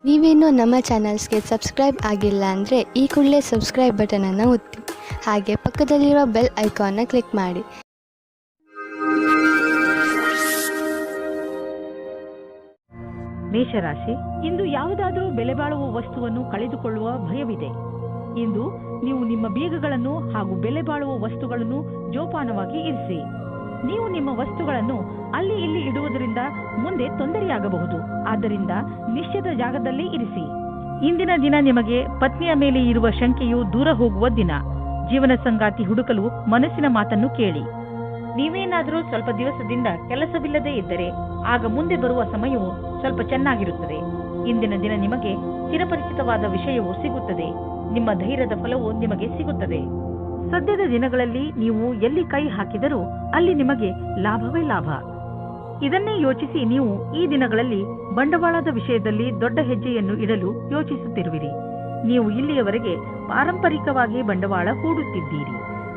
ನೀವೇನೂ ನಮ್ಮ ಚಾನಲ್ಸ್ಗೆ ಸಬ್ಸ್ಕ್ರೈಬ್ ಆಗಿಲ್ಲ ಅಂದರೆ ಈ ಕೂಡಲೇ ಸಬ್ಸ್ಕ್ರೈಬ್ ಬಟನನ್ನು ಒತ್ತಿ ಹಾಗೆ ಪಕ್ಕದಲ್ಲಿರುವ ಬೆಲ್ ಐಕಾನ್ನ ಕ್ಲಿಕ್ ಮಾಡಿ. ಮೇಷರಾಶಿ, ಇಂದು ಯಾವುದಾದರೂ ಬೆಲೆ ಬಾಳುವ ವಸ್ತುವನ್ನು ಕಳೆದುಕೊಳ್ಳುವ ಭಯವಿದೆ. ಇಂದು ನೀವು ನಿಮ್ಮ ಬೀಗಗಳನ್ನು ಹಾಗೂ ಬೆಲೆ ಬಾಳುವ ವಸ್ತುಗಳನ್ನು ಜೋಪಾನವಾಗಿ ಇರಿಸಿ. ನೀವು ನಿಮ್ಮ ವಸ್ತುಗಳನ್ನು ಅಲ್ಲಿ ಇಲ್ಲಿ ಇಡುವುದರಿಂದ ಮುಂದೆ ತೊಂದರೆಯಾಗಬಹುದು. ಆದ್ದರಿಂದ ನಿಶ್ಚಿತ ಜಾಗದಲ್ಲೇ ಇರಿಸಿ. ಇಂದಿನ ದಿನ ನಿಮಗೆ ಪತ್ನಿಯ ಮೇಲೆ ಇರುವ ಶಂಕೆಯು ದೂರ ಹೋಗುವ ದಿನ. ಜೀವನ ಸಂಗಾತಿ ಹುಡುಕಲು ಮನಸ್ಸಿನ ಮಾತನ್ನು ಕೇಳಿ. ನೀವೇನಾದರೂ ಸ್ವಲ್ಪ ದಿವಸದಿಂದ ಕೆಲಸವಿಲ್ಲದೆ ಇದ್ದರೆ ಆಗ ಮುಂದೆ ಬರುವ ಸಮಯವು ಸ್ವಲ್ಪ ಚೆನ್ನಾಗಿರುತ್ತದೆ. ಇಂದಿನ ದಿನ ನಿಮಗೆ ಚಿರಪರಿಚಿತವಾದ ವಿಷಯವು ಸಿಗುತ್ತದೆ. ನಿಮ್ಮ ಧೈರ್ಯದ ಫಲವು ನಿಮಗೆ ಸಿಗುತ್ತದೆ. ಸದ್ಯದ ದಿನಗಳಲ್ಲಿ ನೀವು ಎಲ್ಲಿ ಕೈ ಹಾಕಿದರೂ ಅಲ್ಲಿ ನಿಮಗೆ ಲಾಭವೇ ಲಾಭ. ಇದನ್ನೇ ಯೋಚಿಸಿ ನೀವು ಈ ದಿನಗಳಲ್ಲಿ ಬಂಡವಾಳದ ವಿಷಯದಲ್ಲಿ ದೊಡ್ಡ ಹೆಜ್ಜೆಯನ್ನು ಇಡಲು ಯೋಚಿಸುತ್ತಿರುವಿರಿ. ನೀವು ಇಲ್ಲಿಯವರೆಗೆ ಪಾರಂಪರಿಕವಾಗಿ ಬಂಡವಾಳ ಹೂಡುತ್ತಿದ್ದೀರಿ.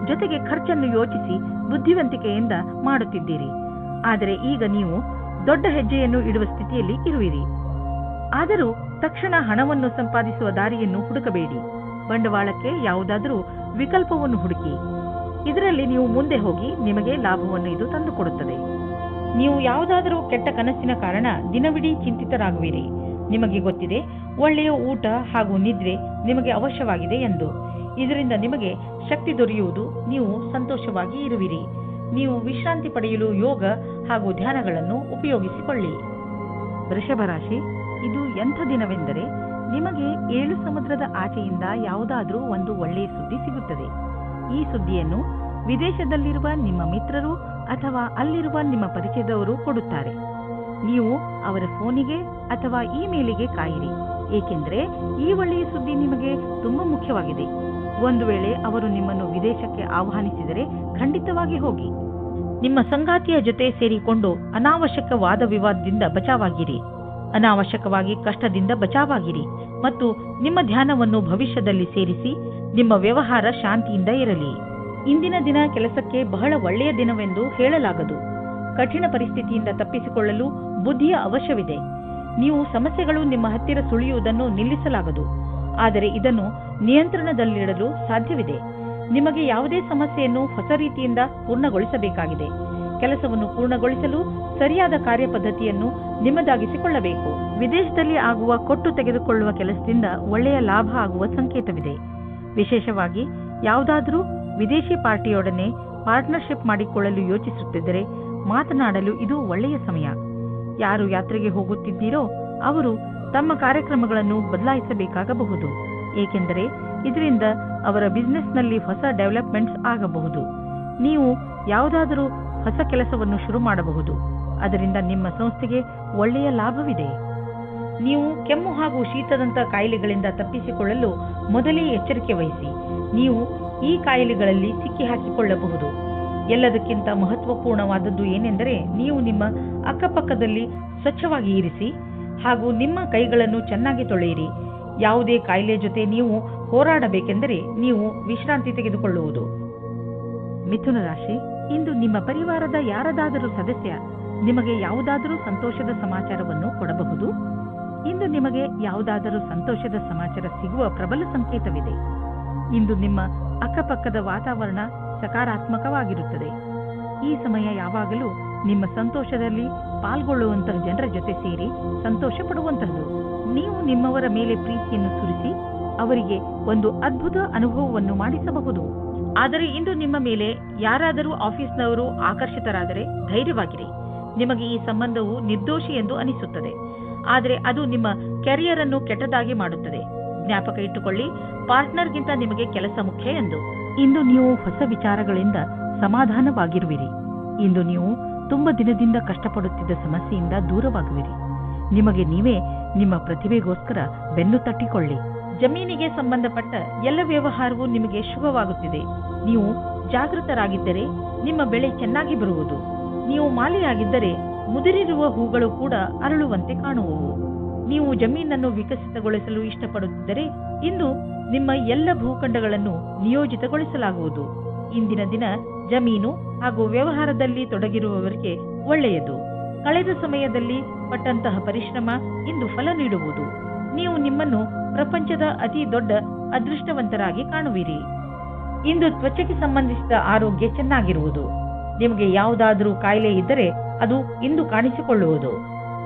ಜೊತೆಗೆ ಖರ್ಚನ್ನು ಯೋಚಿಸಿ ಬುದ್ಧಿವಂತಿಕೆಯಿಂದ ಮಾಡುತ್ತಿದ್ದೀರಿ. ಆದರೆ ಈಗ ನೀವು ದೊಡ್ಡ ಹೆಜ್ಜೆಯನ್ನು ಇಡುವ ಸ್ಥಿತಿಯಲ್ಲಿ ಇರುವಿರಿ. ಆದರೂ ತಕ್ಷಣ ಹಣವನ್ನು ಸಂಪಾದಿಸುವ ದಾರಿಯನ್ನು ಹುಡುಕಬೇಡಿ. ಬಂಡವಾಳಕ್ಕೆ ಯಾವುದಾದರೂ ವಿಕಲ್ಪವನ್ನು ಹುಡುಕಿ. ಇದರಲ್ಲಿ ನೀವು ಮುಂದೆ ಹೋಗಿ ನಿಮಗೆ ಲಾಭವನ್ನು ಇದು ತಂದುಕೊಡುತ್ತದೆ. ನೀವು ಯಾವುದಾದರೂ ಕೆಟ್ಟ ಕನಸಿನ ಕಾರಣ ದಿನವಿಡೀ ಚಿಂತಿತರಾಗುವಿರಿ. ನಿಮಗೆ ಗೊತ್ತಿದೆ, ಒಳ್ಳೆಯ ಊಟ ಹಾಗೂ ನಿದ್ರೆ ನಿಮಗೆ ಅವಶ್ಯವಾಗಿದೆ ಎಂದು. ಇದರಿಂದ ನಿಮಗೆ ಶಕ್ತಿ ದೊರೆಯುವುದು. ನೀವು ಸಂತೋಷವಾಗಿ ಇರುವಿರಿ. ನೀವು ವಿಶ್ರಾಂತಿ ಪಡೆಯಲು ಯೋಗ ಹಾಗೂ ಧ್ಯಾನಗಳನ್ನು ಉಪಯೋಗಿಸಿಕೊಳ್ಳಿ. ವೃಷಭ ರಾಶಿ, ಇದು ಎಂಥ ದಿನವೆಂದರೆ ನಿಮಗೆ 7 ಸಮುದ್ರದ ಆಚೆಯಿಂದ ಯಾವುದಾದ್ರೂ ಒಂದು ಒಳ್ಳೆಯ ಸುದ್ದಿ ಸಿಗುತ್ತದೆ. ಈ ಸುದ್ದಿಯನ್ನು ವಿದೇಶದಲ್ಲಿರುವ ನಿಮ್ಮ ಮಿತ್ರರು ಅಥವಾ ಅಲ್ಲಿರುವ ನಿಮ್ಮ ಪರಿಚಯದವರು ಕೊಡುತ್ತಾರೆ. ನೀವು ಅವರ ಫೋನಿಗೆ ಅಥವಾ ಇಮೇಲಿಗೆ ಕಾಯಿರಿ. ಏಕೆಂದರೆ ಈ ಒಳ್ಳೆಯ ಸುದ್ದಿ ನಿಮಗೆ ತುಂಬಾ ಮುಖ್ಯವಾಗಿದೆ. ಒಂದು ವೇಳೆ ಅವರು ನಿಮ್ಮನ್ನು ವಿದೇಶಕ್ಕೆ ಆಹ್ವಾನಿಸಿದರೆ ಖಂಡಿತವಾಗಿ ಹೋಗಿ. ನಿಮ್ಮ ಸಂಗಾತಿಯ ಜೊತೆ ಸೇರಿಕೊಂಡು ಅನಾವಶ್ಯಕ ವಾದ ವಿವಾದದಿಂದ ಬಚಾವಾಗಿರಿ. ಅನಾವಶ್ಯಕವಾಗಿ ಕಷ್ಟದಿಂದ ಬಚಾವಾಗಿರಿ ಮತ್ತು ನಿಮ್ಮ ಧ್ಯಾನವನ್ನು ಭವಿಷ್ಯದಲ್ಲಿ ಸೇರಿಸಿ. ನಿಮ್ಮ ವ್ಯವಹಾರ ಶಾಂತಿಯಿಂದ ಇರಲಿ. ಇಂದಿನ ದಿನ ಕೆಲಸಕ್ಕೆ ಬಹಳ ಒಳ್ಳೆಯ ದಿನವೆಂದು ಹೇಳಲಾಗದು. ಕಠಿಣ ಪರಿಸ್ಥಿತಿಯಿಂದ ತಪ್ಪಿಸಿಕೊಳ್ಳಲು ಬುದ್ಧಿಯ ಅವಶ್ಯವಿದೆ. ನೀವು ಸಮಸ್ಯೆಗಳು ನಿಮ್ಮ ಹತ್ತಿರ ಸುಳಿಯುವುದನ್ನು ನಿಲ್ಲಿಸಲಾಗದು. ಆದರೆ ಇದನ್ನು ನಿಯಂತ್ರಣದಲ್ಲಿಡಲು ಸಾಧ್ಯವಿದೆ. ನಿಮಗೆ ಯಾವುದೇ ಸಮಸ್ಯೆಯನ್ನು ಹೊಸ ರೀತಿಯಿಂದ ಪೂರ್ಣಗೊಳಿಸಬೇಕಾಗಿದೆ. ಕೆಲಸವನ್ನು ಪೂರ್ಣಗೊಳಿಸಲು ಸರಿಯಾದ ಕಾರ್ಯಪದ್ಧತಿಯನ್ನು ನಿಮ್ಮದಾಗಿಸಿಕೊಳ್ಳಬೇಕು. ವಿದೇಶದಲ್ಲಿ ಆಗುವ ಕೊಟ್ಟು ತೆಗೆದುಕೊಳ್ಳುವ ಕೆಲಸದಿಂದ ಒಳ್ಳೆಯ ಲಾಭ ಆಗುವ ಸಂಕೇತವಿದೆ. ವಿಶೇಷವಾಗಿ ಯಾವುದಾದರೂ ವಿದೇಶಿ ಪಾರ್ಟಿಯೊಡನೆ ಪಾರ್ಟ್ನರ್ಶಿಪ್ ಮಾಡಿಕೊಳ್ಳಲು ಯೋಚಿಸುತ್ತಿದ್ದರೆ ಮಾತನಾಡಲು ಇದು ಒಳ್ಳೆಯ ಸಮಯ. ಯಾರು ಯಾತ್ರೆಗೆ ಹೋಗುತ್ತಿದ್ದೀರೋ ಅವರು ತಮ್ಮ ಕಾರ್ಯಕ್ರಮಗಳನ್ನು ಬದಲಾಯಿಸಬೇಕಾಗಬಹುದು. ಏಕೆಂದರೆ ಇದರಿಂದ ಅವರ ಬಿಸಿನೆಸ್ನಲ್ಲಿ ಹೊಸ ಡೆವಲಪ್ಮೆಂಟ್ಸ್ ಆಗಬಹುದು. ನೀವು ಯಾವುದಾದರೂ ಹೊಸ ಕೆಲಸವನ್ನು ಶುರು ಮಾಡಬಹುದು. ಅದರಿಂದ ನಿಮ್ಮ ಸಂಸ್ಥೆಗೆ ಒಳ್ಳೆಯ ಲಾಭವಿದೆ. ನೀವು ಕೆಮ್ಮು ಹಾಗೂ ಶೀತದಂತಹ ಕಾಯಿಲೆಗಳಿಂದ ತಪ್ಪಿಸಿಕೊಳ್ಳಲು ಮೊದಲೇ ಎಚ್ಚರಿಕೆ ವಹಿಸಿ. ನೀವು ಈ ಕಾಯಿಲೆಗಳಲ್ಲಿ ಸಿಕ್ಕಿ ಹಾಕಿಕೊಳ್ಳಬಹುದು. ಎಲ್ಲದಕ್ಕಿಂತ ಮಹತ್ವಪೂರ್ಣವಾದದ್ದು ಏನೆಂದರೆ ನೀವು ನಿಮ್ಮ ಅಕ್ಕಪಕ್ಕದಲ್ಲಿ ಸ್ವಚ್ಛವಾಗಿ ಇರಿಸಿ ಹಾಗೂ ನಿಮ್ಮ ಕೈಗಳನ್ನು ಚೆನ್ನಾಗಿ ತೊಳೆಯಿರಿ. ಯಾವುದೇ ಕಾಯಿಲೆ ಜೊತೆ ನೀವು ಹೋರಾಡಬೇಕೆಂದರೆ ನೀವು ವಿಶ್ರಾಂತಿ ತೆಗೆದುಕೊಳ್ಳುವುದು. ಮಿಥುನ ರಾಶಿ, ಇಂದು ನಿಮ್ಮ ಪರಿವಾರದ ಯಾರದಾದರೂ ಸದಸ್ಯ ನಿಮಗೆ ಯಾವುದಾದರೂ ಸಂತೋಷದ ಸಮಾಚಾರವನ್ನು ಕೊಡಬಹುದು. ಇಂದು ನಿಮಗೆ ಯಾವುದಾದರೂ ಸಂತೋಷದ ಸಮಾಚಾರ ಸಿಗುವ ಪ್ರಬಲ ಸಂಕೇತವಿದೆ. ಇಂದು ನಿಮ್ಮ ಅಕ್ಕಪಕ್ಕದ ವಾತಾವರಣ ಸಕಾರಾತ್ಮಕವಾಗಿರುತ್ತದೆ. ಈ ಸಮಯ ಯಾವಾಗಲೂ ನಿಮ್ಮ ಸಂತೋಷದಲ್ಲಿ ಪಾಲ್ಗೊಳ್ಳುವಂತಹ ಜನರ ಜೊತೆ ಸೇರಿ ಸಂತೋಷ ಪಡುವಂತಹದ್ದು. ನೀವು ನಿಮ್ಮವರ ಮೇಲೆ ಪ್ರೀತಿಯನ್ನು ಸುರಿಸಿ ಅವರಿಗೆ ಒಂದು ಅದ್ಭುತ ಅನುಭವವನ್ನು ಮಾಡಿಸಬಹುದು. ಆದರೆ ಇಂದು ನಿಮ್ಮ ಮೇಲೆ ಯಾರಾದರೂ ಆಫೀಸ್ನವರು ಆಕರ್ಷಿತರಾದರೆ ಧೈರ್ಯವಾಗಿರಿ. ನಿಮಗೆ ಈ ಸಂಬಂಧವು ನಿರ್ದೋಷಿ ಎಂದು ಅನಿಸುತ್ತದೆ, ಆದರೆ ಅದು ನಿಮ್ಮ ಕೆರಿಯರ್ ಅನ್ನು ಕೆಟ್ಟದಾಗಿ ಮಾಡುತ್ತದೆ. ಜ್ಞಾಪಕ ಇಟ್ಟುಕೊಳ್ಳಿ, ಪಾರ್ಟ್ನರ್ಗಿಂತ ನಿಮಗೆ ಕೆಲಸ ಮುಖ್ಯ ಎಂದು. ಇಂದು ನೀವು ಹೊಸ ವಿಚಾರಗಳಿಂದ ಸಮಾಧಾನವಾಗಿರುವಿರಿ. ಇಂದು ನೀವು ತುಂಬ ದಿನದಿಂದ ಕಷ್ಟಪಡುತ್ತಿದ್ದ ಸಮಸ್ಯೆಯಿಂದ ದೂರವಾಗುವಿರಿ. ನಿಮಗೆ ನೀವೇ ನಿಮ್ಮ ಪ್ರತಿಭೆಗೋಸ್ಕರ ಬೆನ್ನು ತಟ್ಟಿಕೊಳ್ಳಿ. ಜಮೀನಿಗೆ ಸಂಬಂಧಪಟ್ಟ ಎಲ್ಲ ವ್ಯವಹಾರವೂ ನಿಮಗೆ ಶುಭವಾಗುತ್ತಿದೆ. ನೀವು ಜಾಗೃತರಾಗಿದ್ದರೆ ನಿಮ್ಮ ಬೆಳೆ ಚೆನ್ನಾಗಿ ಬರುವುದು. ನೀವು ಮಾಲಿಯಾಗಿದ್ದರೆ ಮುದುರಿರುವ ಹೂಗಳು ಕೂಡ ಅರಳುವಂತೆ ಕಾಣುವವು. ನೀವು ಜಮೀನನ್ನು ವಿಕಸಿತಗೊಳಿಸಲು ಇಷ್ಟಪಡುತ್ತಿದ್ದರೆ ಇಂದು ನಿಮ್ಮ ಎಲ್ಲ ಭೂಖಂಡಗಳನ್ನು ನಿಯೋಜಿತಗೊಳಿಸಲಾಗುವುದು. ಇಂದಿನ ದಿನ ಜಮೀನು ಹಾಗೂ ವ್ಯವಹಾರದಲ್ಲಿ ತೊಡಗಿರುವವರಿಗೆ ಒಳ್ಳೆಯದು. ಕಳೆದ ಸಮಯದಲ್ಲಿ ಪಟ್ಟಂತಹ ಪರಿಶ್ರಮ ಇಂದು ಫಲ ನೀಡುವುದು. ನೀವು ನಿಮ್ಮನ್ನು ಪ್ರಪಂಚದ ಅತಿ ದೊಡ್ಡ ಅದೃಷ್ಟವಂತರಾಗಿ ಕಾಣುವಿರಿ. ಇಂದು ತ್ವಚೆಗೆ ಸಂಬಂಧಿಸಿದ ಆರೋಗ್ಯ ಚೆನ್ನಾಗಿರುವುದು. ನಿಮಗೆ ಯಾವುದಾದರೂ ಕಾಯಿಲೆ ಇದ್ದರೆ ಅದು ಇಂದು ಕಾಣಿಸಿಕೊಳ್ಳುವುದು.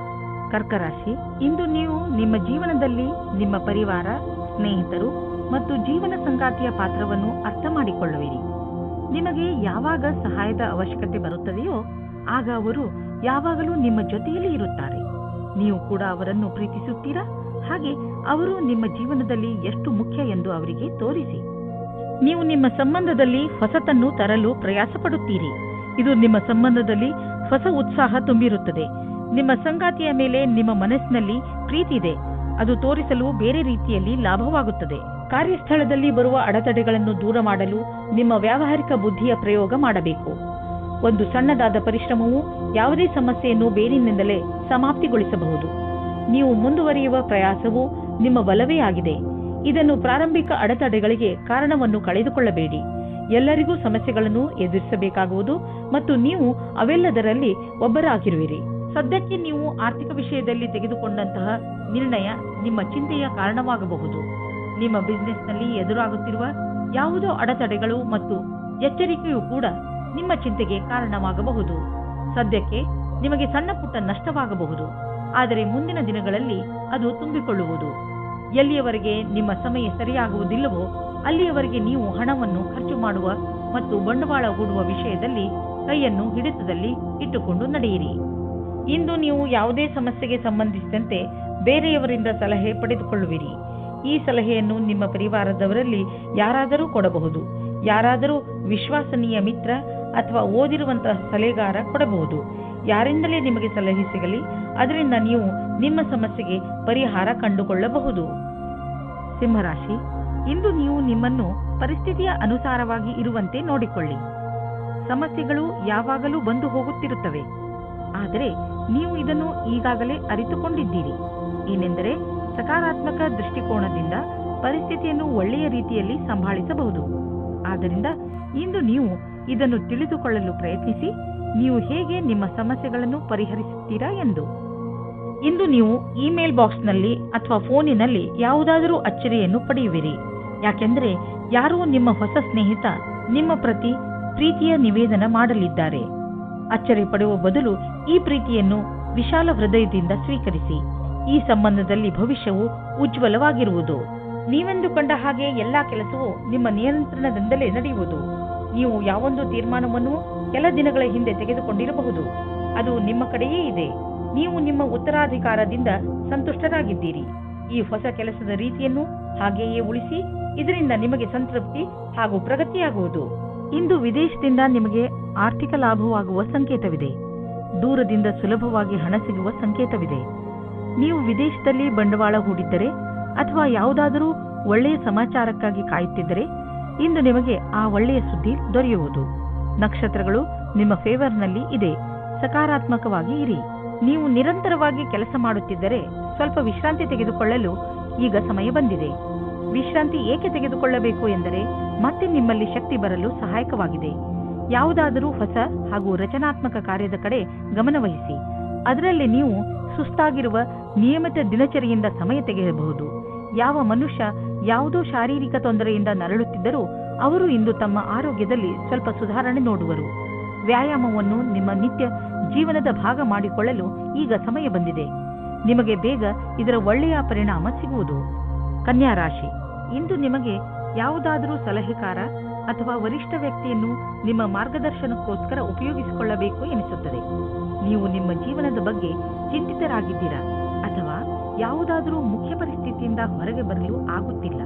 ಕರ್ಕ ರಾಶಿ, ಇಂದು ನೀವು ನಿಮ್ಮ ಜೀವನದಲ್ಲಿ ನಿಮ್ಮ ಪರಿವಾರ, ಸ್ನೇಹಿತರು ಮತ್ತು ಜೀವನ ಸಂಗಾತಿಯ ಪಾತ್ರವನ್ನು ಅರ್ಥ ಮಾಡಿಕೊಳ್ಳುವಿರಿ. ನಿಮಗೆ ಯಾವಾಗ ಸಹಾಯದ ಅವಶ್ಯಕತೆ ಬರುತ್ತದೆಯೋ ಆಗ ಅವರು ಯಾವಾಗಲೂ ನಿಮ್ಮ ಜೊತೆಯಲ್ಲಿ ಇರುತ್ತಾರೆ. ನೀವು ಕೂಡ ಅವರನ್ನು ಪ್ರೀತಿಸುತ್ತೀರಾ? ಹಾಗೆ ಅವರು ನಿಮ್ಮ ಜೀವನದಲ್ಲಿ ಎಷ್ಟು ಮುಖ್ಯ ಎಂದು ಅವರಿಗೆ ತೋರಿಸಿ. ನೀವು ನಿಮ್ಮ ಸಂಬಂಧದಲ್ಲಿ ಹೊಸತನ್ನು ತರಲು ಪ್ರಯಾಸ ಪಡುತ್ತೀರಿ. ಇದು ನಿಮ್ಮ ಸಂಬಂಧದಲ್ಲಿ ಹೊಸ ಉತ್ಸಾಹ ತುಂಬಿರುತ್ತದೆ. ನಿಮ್ಮ ಸಂಗಾತಿಯ ಮೇಲೆ ನಿಮ್ಮ ಮನಸ್ಸಿನಲ್ಲಿ ಪ್ರೀತಿ ಇದೆ. ಅದು ತೋರಿಸಲು ಬೇರೆ ರೀತಿಯಲ್ಲಿ ಲಾಭವಾಗುತ್ತದೆ. ಕಾರ್ಯಸ್ಥಳದಲ್ಲಿ ಬರುವ ಅಡೆತಡೆಗಳನ್ನು ದೂರ ಮಾಡಲು ನಿಮ್ಮ ವ್ಯಾವಹಾರಿಕ ಬುದ್ಧಿಯ ಪ್ರಯೋಗ ಮಾಡಬೇಕು. ಒಂದು ಸಣ್ಣದಾದ ಪರಿಶ್ರಮವು ಯಾವುದೇ ಸಮಸ್ಯೆಯನ್ನು ಬೇರಿನಿಂದಲೇ ಸಮಾಪ್ತಿಗೊಳಿಸಬಹುದು. ನೀವು ಮುಂದುವರಿಯುವ ಪ್ರಯಾಸವು ನಿಮ್ಮ ಬಲವೇ ಆಗಿದೆ. ಇದನ್ನು ಪ್ರಾರಂಭಿಕ ಅಡೆತಡೆಗಳಿಗೆ ಕಾರಣವನ್ನು ಕಳೆದುಕೊಳ್ಳಬೇಡಿ. ಎಲ್ಲರಿಗೂ ಸಮಸ್ಯೆಗಳನ್ನು ಎದುರಿಸಬೇಕಾಗುವುದು ಮತ್ತು ನೀವು ಅವೆಲ್ಲದರಲ್ಲಿ ಒಬ್ಬರಾಗಿರುವಿರಿ. ಸದ್ಯಕ್ಕೆ ನೀವು ಆರ್ಥಿಕ ವಿಷಯದಲ್ಲಿ ತೆಗೆದುಕೊಂಡಂತಹ ನಿರ್ಣಯ ನಿಮ್ಮ ಚಿಂತೆಯ ಕಾರಣವಾಗಬಹುದು. ನಿಮ್ಮ ಬಿಸಿನೆಸ್ನಲ್ಲಿ ಎದುರಾಗುತ್ತಿರುವ ಯಾವುದೋ ಅಡೆತಡೆಗಳು ಮತ್ತು ಎಚ್ಚರಿಕೆಯೂ ಕೂಡ ನಿಮ್ಮ ಚಿಂತೆಗೆ ಕಾರಣವಾಗಬಹುದು. ಸದ್ಯಕ್ಕೆ ನಿಮಗೆ ಸಣ್ಣ ಪುಟ್ಟ ನಷ್ಟವಾಗಬಹುದು, ಆದರೆ ಮುಂದಿನ ದಿನಗಳಲ್ಲಿ ಅದು ತುಂಬಿಕೊಳ್ಳುವುದು. ಎಲ್ಲಿಯವರೆಗೆ ನಿಮ್ಮ ಸಮಯ ಸರಿಯಾಗುವುದಿಲ್ಲವೋ ಅಲ್ಲಿಯವರೆಗೆ ನೀವು ಹಣವನ್ನು ಖರ್ಚು ಮಾಡುವ ಮತ್ತು ಬಂಡವಾಳ ಹೂಡುವ ವಿಷಯದಲ್ಲಿ ಕೈಯನ್ನು ಹಿಡಿತದಲ್ಲಿ ಇಟ್ಟುಕೊಂಡು ನಡೆಯಿರಿ. ಇಂದು ನೀವು ಯಾವುದೇ ಸಮಸ್ಯೆಗೆ ಸಂಬಂಧಿಸಿದಂತೆ ಬೇರೆಯವರಿಂದ ಸಲಹೆ ಪಡೆದುಕೊಳ್ಳುವಿರಿ. ಈ ಸಲಹೆಯನ್ನು ನಿಮ್ಮ ಪರಿವಾರದವರಲ್ಲಿ ಯಾರಾದರೂ ಕೊಡಬಹುದು. ಯಾರಾದರೂ ವಿಶ್ವಾಸನೀಯ ಮಿತ್ರ ಅಥವಾ ಓದಿರುವಂತಹ ಸಲಹೆಗಾರ ಕೊಡಬಹುದು. ಯಾರಿಂದಲೇ ನಿಮಗೆ ಸಲಹೆ ಸಿಗಲಿ, ಅದರಿಂದ ನೀವು ನಿಮ್ಮ ಸಮಸ್ಯೆಗೆ ಪರಿಹಾರ ಕಂಡುಕೊಳ್ಳಬಹುದು. ಸಿಂಹರಾಶಿ, ಇಂದು ನೀವು ನಿಮ್ಮನ್ನು ಪರಿಸ್ಥಿತಿಯ ಅನುಸಾರವಾಗಿ ಇರುವಂತೆ ನೋಡಿಕೊಳ್ಳಿ. ಸಮಸ್ಯೆಗಳು ಯಾವಾಗಲೂ ಬಂದು ಹೋಗುತ್ತಿರುತ್ತವೆ, ಆದರೆ ನೀವು ಇದನ್ನು ಈಗಾಗಲೇ ಅರಿತುಕೊಂಡಿದ್ದೀರಿ. ಏನೆಂದರೆ ಸಕಾರಾತ್ಮಕ ದೃಷ್ಟಿಕೋನದಿಂದ ಪರಿಸ್ಥಿತಿಯನ್ನು ಒಳ್ಳೆಯ ರೀತಿಯಲ್ಲಿ ಸಂಭಾಳಿಸಬಹುದು. ಆದ್ದರಿಂದ ಇಂದು ನೀವು ಇದನ್ನು ತಿಳಿದುಕೊಳ್ಳಲು ಪ್ರಯತ್ನಿಸಿ, ನೀವು ಹೇಗೆ ನಿಮ್ಮ ಸಮಸ್ಯೆಗಳನ್ನು ಪರಿಹರಿಸುತ್ತೀರಾ ಎಂದು. ಇಂದು ನೀವು ಇಮೇಲ್ ಬಾಕ್ಸ್ನಲ್ಲಿ ಅಥವಾ ಫೋನಿನಲ್ಲಿ ಯಾವುದಾದರೂ ಅಚ್ಚರಿಯನ್ನು ಪಡೆಯುವಿರಿ. ಯಾಕೆಂದರೆ ಯಾರೋ ನಿಮ್ಮ ಹೊಸ ಸ್ನೇಹಿತ ನಿಮ್ಮ ಪ್ರತಿ ಪ್ರೀತಿಯ ನಿವೇದನ ಮಾಡಲಿದ್ದಾರೆ. ಅಚ್ಚರಿ ಪಡುವ ಬದಲು ಈ ಪ್ರೀತಿಯನ್ನು ವಿಶಾಲ ಹೃದಯದಿಂದ ಸ್ವೀಕರಿಸಿ. ಈ ಸಂಬಂಧದಲ್ಲಿ ಭವಿಷ್ಯವು ಉಜ್ವಲವಾಗಿರುವುದು. ನೀವೆಂದುಕೊಂಡ ಹಾಗೆ ಎಲ್ಲಾ ಕೆಲಸವೂ ನಿಮ್ಮ ನಿಯಂತ್ರಣದಿಂದಲೇ ನಡೆಯುವುದು. ನೀವು ಯಾವೊಂದು ತೀರ್ಮಾನವನ್ನು ಕೆಲ ದಿನಗಳ ಹಿಂದೆ ತೆಗೆದುಕೊಂಡಿರಬಹುದು, ಅದು ನಿಮ್ಮ ಕಡೆಯೇ ಇದೆ. ನೀವು ನಿಮ್ಮ ಉತ್ತರಾಧಿಕಾರದಿಂದ ಸಂತುಷ್ಟರಾಗಿದ್ದೀರಿ. ಈ ಹೊಸ ಕೆಲಸದ ರೀತಿಯನ್ನು ಹಾಗೆಯೇ ಉಳಿಸಿ. ಇದರಿಂದ ನಿಮಗೆ ಸಂತೃಪ್ತಿ ಹಾಗೂ ಪ್ರಗತಿಯಾಗುವುದು. ಇಂದು ವಿದೇಶದಿಂದ ನಿಮಗೆ ಆರ್ಥಿಕ ಲಾಭವಾಗುವ ಸಂಕೇತವಿದೆ. ದೂರದಿಂದ ಸುಲಭವಾಗಿ ಹಣ ಸಿಗುವ ಸಂಕೇತವಿದೆ. ನೀವು ವಿದೇಶದಲ್ಲಿ ಬಂಡವಾಳ ಹೂಡಿದ್ದರೆ ಅಥವಾ ಯಾವುದಾದರೂ ಒಳ್ಳೆಯ ಸಮಾಚಾರಕ್ಕಾಗಿ ಕಾಯುತ್ತಿದ್ದರೆ ಇಂದು ನಿಮಗೆ ಆ ಒಳ್ಳೆಯ ಸುದ್ದಿ ದೊರೆಯುವುದು. ನಕ್ಷತ್ರಗಳು ನಿಮ್ಮ ಫೇವರ್ನಲ್ಲಿ ಇದೆ. ಸಕಾರಾತ್ಮಕವಾಗಿ ಇರಿ. ನೀವು ನಿರಂತರವಾಗಿ ಕೆಲಸ ಮಾಡುತ್ತಿದ್ದರೆ ಸ್ವಲ್ಪ ವಿಶ್ರಾಂತಿ ತೆಗೆದುಕೊಳ್ಳಲು ಈಗ ಸಮಯ ಬಂದಿದೆ. ವಿಶ್ರಾಂತಿ ಏಕೆ ತೆಗೆದುಕೊಳ್ಳಬೇಕು ಎಂದರೆ ಮತ್ತೆ ನಿಮ್ಮಲ್ಲಿ ಶಕ್ತಿ ಬರಲು ಸಹಾಯಕವಾಗಿದೆ. ಯಾವುದಾದರೂ ಹೊಸ ಹಾಗೂ ರಚನಾತ್ಮಕ ಕಾರ್ಯದ ಕಡೆ ಗಮನವಹಿಸಿ. ಅದರಲ್ಲಿ ನೀವು ಸುಸ್ತಾಗಿರುವ ನಿಯಮಿತ ದಿನಚರಿಯಿಂದ ಸಮಯ ತೆಗೆಯಬಹುದು. ಯಾವ ಮನುಷ್ಯ ಯಾವುದೋ ಶಾರೀರಿಕ ತೊಂದರೆಯಿಂದ ನರಳುತ್ತಿದ್ದರೂ ಅವರು ಇಂದು ತಮ್ಮ ಆರೋಗ್ಯದಲ್ಲಿ ಸ್ವಲ್ಪ ಸುಧಾರಣೆ ನೋಡುವರು. ವ್ಯಾಯಾಮವನ್ನು ನಿಮ್ಮ ನಿತ್ಯ ಜೀವನದ ಭಾಗ ಮಾಡಿಕೊಳ್ಳಲು ಈಗ ಸಮಯ ಬಂದಿದೆ. ನಿಮಗೆ ಬೇಗ ಇದರ ಒಳ್ಳೆಯ ಪರಿಣಾಮ ಸಿಗುವುದು. ಕನ್ಯಾ ರಾಶಿ, ಇಂದು ನಿಮಗೆ ಯಾವುದಾದರೂ ಸಲಹೆಗಾರ ಅಥವಾ ವರಿಷ್ಠ ವ್ಯಕ್ತಿಯನ್ನು ನಿಮ್ಮ ಮಾರ್ಗದರ್ಶನಕ್ಕೋಸ್ಕರ ಉಪಯೋಗಿಸಿಕೊಳ್ಳಬೇಕು ಎನಿಸುತ್ತದೆ. ನೀವು ನಿಮ್ಮ ಜೀವನದ ಬಗ್ಗೆ ಚಿಂತಿತರಾಗಿದ್ದೀರಾ ಅಥವಾ ಯಾವುದಾದರೂ ಮುಖ್ಯ ಪರಿಸ್ಥಿತಿಯಿಂದ ಹೊರಗೆ ಬರಲು ಆಗುತ್ತಿಲ್ಲ.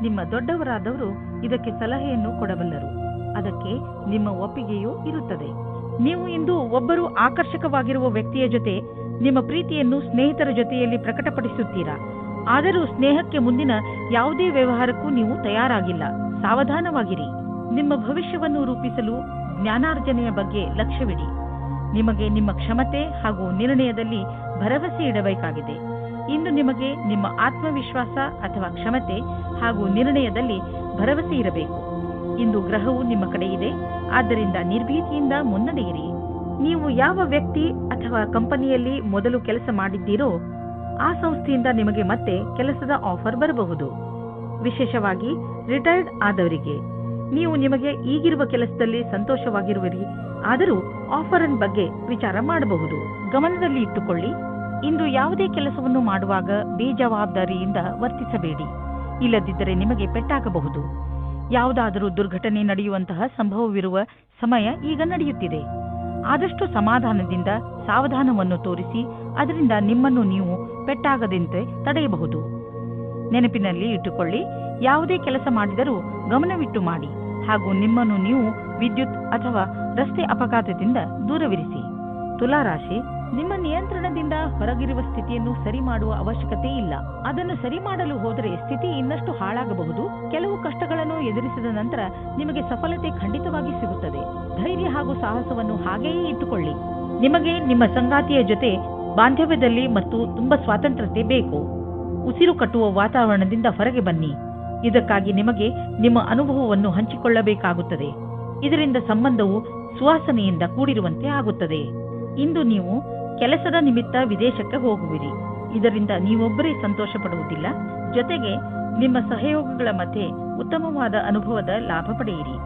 ನಿಮ್ಮ ದೊಡ್ಡವರಾದವರು ಇದಕ್ಕೆ ಸಲಹೆಯನ್ನು ಕೊಡಬಲ್ಲರು. ಅದಕ್ಕೆ ನಿಮ್ಮ ಒಪ್ಪಿಗೆಯೂ ಇರುತ್ತದೆ. ನೀವು ಇಂದು ಒಬ್ಬರು ಆಕರ್ಷಕವಾಗಿರುವ ವ್ಯಕ್ತಿಯ ಜೊತೆ ನಿಮ್ಮ ಪ್ರೀತಿಯನ್ನು ಸ್ನೇಹಿತರ ಜೊತೆಯಲ್ಲಿ ಪ್ರಕಟಪಡಿಸುತ್ತೀರಾ. ಆದರೂ ಸ್ನೇಹಕ್ಕೆ ಮುಂದಿನ ಯಾವುದೇ ವ್ಯವಹಾರಕ್ಕೂ ನೀವು ತಯಾರಾಗಿಲ್ಲ. ಸಾವಧಾನವಾಗಿರಿ. ನಿಮ್ಮ ಭವಿಷ್ಯವನ್ನು ರೂಪಿಸಲು ಜ್ಞಾನಾರ್ಜನೆಯ ಬಗ್ಗೆ ಲಕ್ಷ್ಯವಿಡಿ. ನಿಮಗೆ ನಿಮ್ಮ ಕ್ಷಮತೆ ಹಾಗೂ ನಿರ್ಣಯದಲ್ಲಿ ಭರವಸೆ ಇಡಬೇಕಾಗಿದೆ. ಇಂದು ನಿಮಗೆ ನಿಮ್ಮ ಆತ್ಮವಿಶ್ವಾಸ ಅಥವಾ ಕ್ಷಮತೆ ಹಾಗೂ ನಿರ್ಣಯದಲ್ಲಿ ಭರವಸೆ ಇರಬೇಕು. ಇಂದು ಗ್ರಹವು ನಿಮ್ಮ ಕಡೆ ಇದೆ, ಆದ್ದರಿಂದ ನಿರ್ಭೀತಿಯಿಂದ ಮುನ್ನಡೆಯಿರಿ. ನೀವು ಯಾವ ವ್ಯಕ್ತಿ ಅಥವಾ ಕಂಪನಿಯಲ್ಲಿ ಮೊದಲು ಕೆಲಸ ಮಾಡಿದ್ದೀರೋ ಆ ಸಂಸ್ಥೆಯಿಂದ ನಿಮಗೆ ಮತ್ತೆ ಕೆಲಸದ ಆಫರ್ ಬರಬಹುದು. ವಿಶೇಷವಾಗಿ ರಿಟೈರ್ಡ್ ಆದವರಿಗೆ ನೀವು ನಿಮಗೆ ಈಗಿರುವ ಕೆಲಸದಲ್ಲಿ ಸಂತೋಷವಾಗಿರುವಿರಿ, ಆದರೂ ಆಫರ್ ಬಗ್ಗೆ ವಿಚಾರ ಮಾಡಬಹುದು. ಗಮನದಲ್ಲಿ ಇಟ್ಟುಕೊಳ್ಳಿ, ಇಂದು ಯಾವುದೇ ಕೆಲಸವನ್ನು ಮಾಡುವಾಗ ಬೇಜವಾಬ್ದಾರಿಯಿಂದ ವರ್ತಿಸಬೇಡಿ, ಇಲ್ಲದಿದ್ದರೆ ನಿಮಗೆ ಪೆಟ್ಟಾಗಬಹುದು. ಯಾವುದಾದರೂ ದುರ್ಘಟನೆ ನಡೆಯುವಂತಹ ಸಂಭವವಿರುವ ಸಮಯ ಈಗ ನಡೆಯುತ್ತಿದೆ. ಆದಷ್ಟು ಸಮಾಧಾನದಿಂದ ಸಾವಧಾನವನ್ನು ತೋರಿಸಿ ಅದರಿಂದ ನಿಮ್ಮನ್ನು ನೀವು ಪೆಟ್ಟಾಗದಂತೆ ತಡೆಯಬಹುದು. ನೆನಪಿನಲ್ಲಿ ಇಟ್ಟುಕೊಳ್ಳಿ, ಯಾವುದೇ ಕೆಲಸ ಮಾಡಿದರೂ ಗಮನವಿಟ್ಟು ಮಾಡಿ ಹಾಗೂ ನಿಮ್ಮನ್ನು ನೀವು ವಿದ್ಯುತ್ ಅಥವಾ ರಸ್ತೆ ಅಪಘಾತದಿಂದ ದೂರವಿರಿಸಿ. ತುಲಾರಾಶಿ, ನಿಮ್ಮ ನಿಯಂತ್ರಣದಿಂದ ಹೊರಗಿರುವ ಸ್ಥಿತಿಯನ್ನು ಸರಿ ಮಾಡುವ ಅವಶ್ಯಕತೆ ಇಲ್ಲ. ಅದನ್ನು ಸರಿ ಮಾಡಲು ಹೋದರೆ ಸ್ಥಿತಿ ಇನ್ನಷ್ಟು ಹಾಳಾಗಬಹುದು. ಕೆಲವು ಕಷ್ಟಗಳನ್ನು ಎದುರಿಸಿದ ನಂತರ ನಿಮಗೆ ಸಫಲತೆ ಖಂಡಿತವಾಗಿ ಸಿಗುತ್ತದೆ. ಧೈರ್ಯ ಹಾಗೂ ಸಾಹಸವನ್ನು ಹಾಗೆಯೇ ಇಟ್ಟುಕೊಳ್ಳಿ. ನಿಮಗೆ ನಿಮ್ಮ ಸಂಗಾತಿಯ ಜೊತೆ ಬಾಂಧವ್ಯದಲ್ಲಿ ಮತ್ತು ತುಂಬಾ ಸ್ವಾತಂತ್ರ್ಯತೆ ಬೇಕು. ಉಸಿರು ಕಟ್ಟುವ ವಾತಾವರಣದಿಂದ ಹೊರಗೆ ಬನ್ನಿ. ಇದಕ್ಕಾಗಿ ನಿಮಗೆ ನಿಮ್ಮ ಅನುಭವವನ್ನು ಹಂಚಿಕೊಳ್ಳಬೇಕಾಗುತ್ತದೆ. ಇದರಿಂದ ಸಂಬಂಧವು ಸುವಾಸನೆಯಿಂದ ಕೂಡಿರುವಂತೆ ಆಗುತ್ತದೆ. ಇಂದು ನೀವು ಕೆಲಸದ ನಿಮಿತ್ತ ವಿದೇಶಕ್ಕೆ ಹೋಗುವಿರಿ. ಇದರಿಂದ ನೀವೊಬ್ಬರೇ ಸಂತೋಷ ಪಡುವುದಿಲ್ಲ, ಜೊತೆಗೆ ನಿಮ್ಮ ಸಹಯೋಗಿಗಳ ಮಧ್ಯೆ ಉತ್ತಮವಾದ ಅನುಭವದ ಲಾಭ ಪಡೆಯಿರಿ.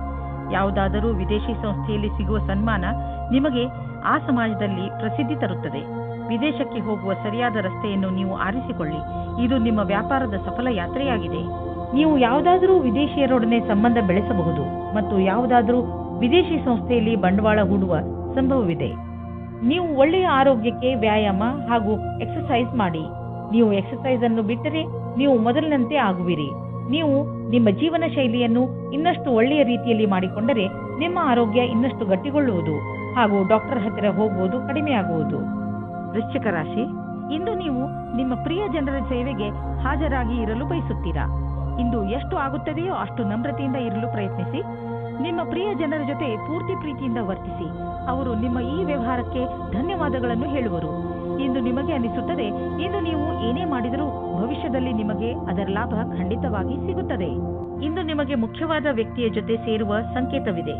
ಯಾವುದಾದರೂ ವಿದೇಶಿ ಸಂಸ್ಥೆಯಲ್ಲಿ ಸಿಗುವ ಸನ್ಮಾನ ನಿಮಗೆ ಆ ಸಮಾಜದಲ್ಲಿ ಪ್ರಸಿದ್ಧಿ ತರುತ್ತದೆ. ವಿದೇಶಕ್ಕೆ ಹೋಗುವ ಸರಿಯಾದ ರಸ್ತೆಯನ್ನು ನೀವು ಆರಿಸಿಕೊಳ್ಳಿ. ಇದು ನಿಮ್ಮ ವ್ಯಾಪಾರದ ಸಫಲ ಯಾತ್ರೆಯಾಗಿದೆ. ನೀವು ಯಾವುದಾದರೂ ವಿದೇಶಿಯರೊಡನೆ ಸಂಬಂಧ ಬೆಳೆಸಬಹುದು ಮತ್ತು ಯಾವುದಾದರೂ ವಿದೇಶಿ ಸಂಸ್ಥೆಯಲ್ಲಿ ಬಂಡವಾಳ ಹೂಡುವ ಸಂಭವವಿದೆ. ನೀವು ಒಳ್ಳೆಯ ಆರೋಗ್ಯಕ್ಕೆ ವ್ಯಾಯಾಮ ಹಾಗೂ ಎಕ್ಸರ್ಸೈಸ್ ಮಾಡಿ. ನೀವು ಎಕ್ಸರ್ಸೈಸ್ ಅನ್ನು ಬಿಟ್ಟರೆ ನೀವು ಮೊದಲಿನಂತೆ ಆಗುವಿರಿ. ನೀವು ನಿಮ್ಮ ಜೀವನ ಶೈಲಿಯನ್ನು ಇನ್ನಷ್ಟು ಒಳ್ಳೆಯ ರೀತಿಯಲ್ಲಿ ಮಾಡಿಕೊಂಡರೆ ನಿಮ್ಮ ಆರೋಗ್ಯ ಇನ್ನಷ್ಟು ಗಟ್ಟಿಗೊಳ್ಳುವುದು ಹಾಗೂ ಡಾಕ್ಟರ್ ಹತ್ತಿರ ಹೋಗುವುದು ಕಡಿಮೆಯಾಗುವುದು. ವೃಶ್ಚಿಕ ರಾಶಿ, ಇಂದು ನೀವು ನಿಮ್ಮ ಪ್ರಿಯ ಜನರ ಸೇವೆಗೆ ಹಾಜರಾಗಿ ಇರಲು ಬಯಸುತ್ತೀರಾ. ಇಂದು ಎಷ್ಟು ಆಗುತ್ತದೆಯೋ ಅಷ್ಟು ನಮ್ರತೆಯಿಂದ ಇರಲು ಪ್ರಯತ್ನಿಸಿ. ನಿಮ್ಮ ಪ್ರಿಯ ಜನರ ಜೊತೆ ಪೂರ್ತಿ ಪ್ರೀತಿಯಿಂದ ವರ್ತಿಸಿ. ಅವರು ನಿಮ್ಮ ಈ ವ್ಯವಹಾರಕ್ಕೆ ಧನ್ಯವಾದಗಳನ್ನು ಹೇಳುವರು. ಇಂದು ನಿಮಗೆ ಅನಿಸುತ್ತದೆ, ಇಂದು ನೀವು ಏನೇ ಮಾಡಿದರೂ ಭವಿಷ್ಯದಲ್ಲಿ ನಿಮಗೆ ಅದರ ಲಾಭ ಖಂಡಿತವಾಗಿ ಸಿಗುತ್ತದೆ. ಇಂದು ನಿಮಗೆ ಮುಖ್ಯವಾದ ವ್ಯಕ್ತಿಯ ಜೊತೆ ಸೇರುವ ಸಂಕೇತವಿದೆ.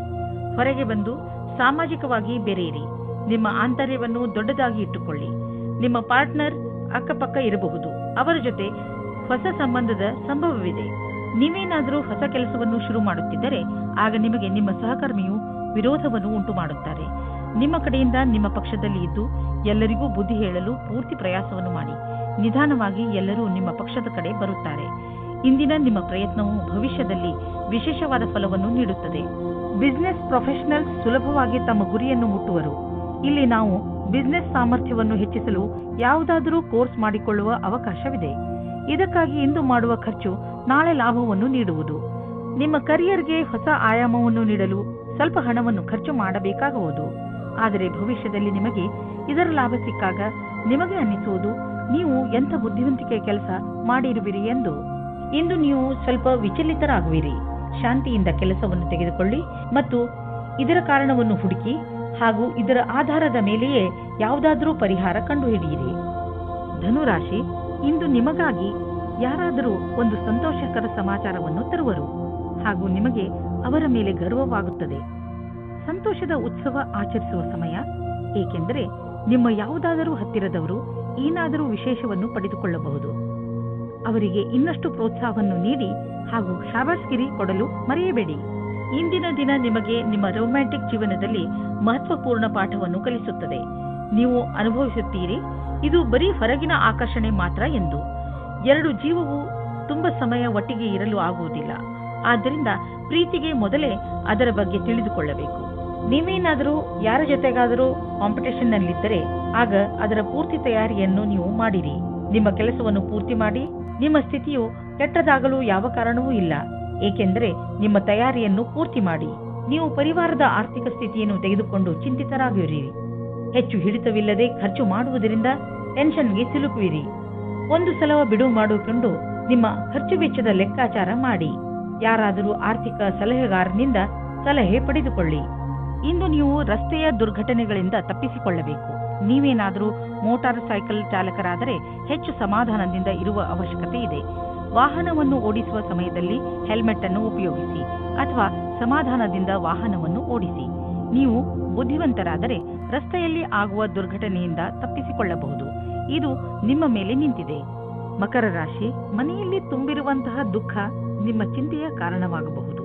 ಹೊರಗೆ ಬಂದು ಸಾಮಾಜಿಕವಾಗಿ ಬೆರೆಯಿರಿ. ನಿಮ್ಮ ಆಂತರ್ಯವನ್ನು ದೊಡ್ಡದಾಗಿ ಇಟ್ಟುಕೊಳ್ಳಿ. ನಿಮ್ಮ ಪಾರ್ಟ್ನರ್ ಅಕ್ಕಪಕ್ಕ ಇರಬಹುದು. ಅವರ ಜೊತೆ ಹೊಸ ಸಂಬಂಧದ ಸಂಭವವಿದೆ. ನೀವೇನಾದರೂ ಹೊಸ ಕೆಲಸವನ್ನು ಶುರು ಮಾಡುತ್ತಿದ್ದರೆ ಆಗ ನಿಮಗೆ ನಿಮ್ಮ ಸಹಕರ್ಮಿಯು ವಿರೋಧವನ್ನು ಉಂಟು ಮಾಡುತ್ತಾರೆ. ನಿಮ್ಮ ಕಡೆಯಿಂದ ನಿಮ್ಮ ಪಕ್ಷದಲ್ಲಿ ಇದ್ದು ಎಲ್ಲರಿಗೂ ಬುದ್ಧಿ ಹೇಳಲು ಪೂರ್ತಿ ಪ್ರಯಾಸವನ್ನು ಮಾಡಿ. ನಿಧಾನವಾಗಿ ಎಲ್ಲರೂ ನಿಮ್ಮ ಪಕ್ಷದ ಕಡೆ ಬರುತ್ತಾರೆ. ಇಂದಿನ ನಿಮ್ಮ ಪ್ರಯತ್ನವು ಭವಿಷ್ಯದಲ್ಲಿ ವಿಶೇಷವಾದ ಫಲವನ್ನು ನೀಡುತ್ತದೆ. ಬಿಸಿನೆಸ್ ಪ್ರೊಫೆಷನಲ್ಸ್ ಸುಲಭವಾಗಿ ತಮ್ಮ ಗುರಿಯನ್ನು ಮುಟ್ಟುವರು. ಇಲ್ಲಿ ನಾವು ಬಿಸಿನೆಸ್ ಸಾಮರ್ಥ್ಯವನ್ನು ಹೆಚ್ಚಿಸಲು ಯಾವುದಾದರೂ ಕೋರ್ಸ್ ಮಾಡಿಕೊಳ್ಳುವ ಅವಕಾಶವಿದೆ. ಇದಕ್ಕಾಗಿ ಇಂದು ಮಾಡುವ ಖರ್ಚು ನಾಳೆ ಲಾಭವನ್ನು ನೀಡುವುದು. ನಿಮ್ಮ ಕರಿಯರ್ಗೆ ಹೊಸ ಆಯಾಮವನ್ನು ನೀಡಲು ಸ್ವಲ್ಪ ಹಣವನ್ನು ಖರ್ಚು ಮಾಡಬೇಕಾಗುವುದು. ಆದರೆ ಭವಿಷ್ಯದಲ್ಲಿ ನಿಮಗೆ ಇದರ ಲಾಭ ಸಿಕ್ಕಾಗ ನಿಮಗೆ ಅನ್ನಿಸುವುದು ನೀವು ಎಂಥ ಬುದ್ಧಿವಂತಿಕೆ ಕೆಲಸ ಮಾಡಿರುವಿರಿ ಎಂದು. ಇಂದು ನೀವು ಸ್ವಲ್ಪ ವಿಚಲಿತರಾಗುವಿರಿ. ಶಾಂತಿಯಿಂದ ಕೆಲಸವನ್ನು ತೆಗೆದುಕೊಳ್ಳಿ ಮತ್ತು ಇದರ ಕಾರಣವನ್ನು ಹುಡುಕಿ ಹಾಗೂ ಇದರ ಆಧಾರದ ಮೇಲೆಯೇ ಯಾವುದಾದರೂ ಪರಿಹಾರ ಕಂಡುಹಿಡಿಯಿರಿ. ಧನುರಾಶಿ, ಇಂದು ನಿಮಗಾಗಿ ಯಾರಾದರೂ ಒಂದು ಸಂತೋಷಕರ ಸಮಾಚಾರವನ್ನು ತರುವರು ಹಾಗೂ ನಿಮಗೆ ಅವರ ಮೇಲೆ ಗರ್ವವಾಗುತ್ತದೆ. ಸಂತೋಷದ ಉತ್ಸವ ಆಚರಿಸುವ ಸಮಯ, ಏಕೆಂದರೆ ನಿಮ್ಮ ಯಾವುದಾದರೂ ಹತ್ತಿರದವರು ಏನಾದರೂ ವಿಶೇಷವನ್ನು ಪಡೆದುಕೊಳ್ಳಬಹುದು. ಅವರಿಗೆ ಇನ್ನಷ್ಟು ಪ್ರೋತ್ಸಾಹವನ್ನು ನೀಡಿ ಹಾಗೂ ಶಾಬಾಷ್ಗಿರಿ ಕೊಡಲು ಮರೆಯಬೇಡಿ. ಇಂದಿನ ದಿನ ನಿಮಗೆ ನಿಮ್ಮ ರೊಮ್ಯಾಂಟಿಕ್ ಜೀವನದಲ್ಲಿ ಮಹತ್ವಪೂರ್ಣ ಪಾಠವನ್ನು ಕಲಿಸುತ್ತದೆ. ನೀವು ಅನುಭವಿಸುತ್ತೀರಿ, ಇದು ಬರೀ ಹೊರಗಿನ ಆಕರ್ಷಣೆ ಮಾತ್ರ ಎಂದು. ಎರಡು ಜೀವವು ತುಂಬಾ ಸಮಯ ಒಟ್ಟಿಗೆ ಇರಲು ಆಗುವುದಿಲ್ಲ. ಆದ್ದರಿಂದ ಪ್ರೀತಿಗೆ ಮೊದಲೇ ಅದರ ಬಗ್ಗೆ ತಿಳಿದುಕೊಳ್ಳಬೇಕು. ನೀವೇನಾದರೂ ಯಾರ ಜೊತೆಗಾದರೂ ಕಾಂಪಿಟೇಷನ್ ನಲ್ಲಿದ್ದರೆ ಆಗ ಅದರ ಪೂರ್ತಿ ತಯಾರಿಯನ್ನು ನೀವು ಮಾಡಿರಿ. ನಿಮ್ಮ ಕೆಲಸವನ್ನು ಪೂರ್ತಿ ಮಾಡಿ. ನಿಮ್ಮ ಸ್ಥಿತಿಯು ಕೆಟ್ಟದಾಗಲು ಯಾವ ಕಾರಣವೂ ಇಲ್ಲ, ಏಕೆಂದರೆ ನಿಮ್ಮ ತಯಾರಿಯನ್ನು ಪೂರ್ತಿ ಮಾಡಿ. ನೀವು ಪರಿವಾರದ ಆರ್ಥಿಕ ಸ್ಥಿತಿಯನ್ನು ತೆಗೆದುಕೊಂಡು ಚಿಂತಿತರಾಗಿರಿ. ಹೆಚ್ಚು ಹಿಡಿತವಿಲ್ಲದೆ ಖರ್ಚು ಮಾಡುವುದರಿಂದ ಟೆನ್ಷನ್ಗೆ ಸಿಲುಕುವಿರಿ. ಒಂದು ಸಲ ಬಿಡುವು ಮಾಡಿಕೊಂಡು ನಿಮ್ಮ ಖರ್ಚು ವೆಚ್ಚದ ಲೆಕ್ಕಾಚಾರ ಮಾಡಿ. ಯಾರಾದರೂ ಆರ್ಥಿಕ ಸಲಹೆಗಾರನಿಂದ ಸಲಹೆ ಪಡೆದುಕೊಳ್ಳಿ. ಇಂದು ನೀವು ರಸ್ತೆಯ ದುರ್ಘಟನೆಗಳಿಂದ ತಪ್ಪಿಸಿಕೊಳ್ಳಬೇಕು. ನೀವೇನಾದರೂ ಮೋಟಾರ್ ಸೈಕಲ್ ಚಾಲಕರಾದರೆ ಹೆಚ್ಚು ಸಮಾಧಾನದಿಂದ ಇರುವ ಅವಶ್ಯಕತೆ ಇದೆ. ವಾಹನವನ್ನು ಓಡಿಸುವ ಸಮಯದಲ್ಲಿ ಹೆಲ್ಮೆಟ್ ಅನ್ನು ಉಪಯೋಗಿಸಿ ಅಥವಾ ಸಮಾಧಾನದಿಂದ ವಾಹನವನ್ನು ಓಡಿಸಿ. ನೀವು ಬುದ್ಧಿವಂತರಾದರೆ ರಸ್ತೆಯಲ್ಲಿ ಆಗುವ ದುರ್ಘಟನೆಯಿಂದ ತಪ್ಪಿಸಿಕೊಳ್ಳಬಹುದು. ಇದು ನಿಮ್ಮ ಮೇಲೆ ನಿಂತಿದೆ. ಮಕರ ರಾಶಿ, ಮನೆಯಲ್ಲಿ ತುಂಬಿರುವಂತಹ ದುಃಖ ನಿಮ್ಮ ಚಿಂತೆಯ ಕಾರಣವಾಗಬಹುದು.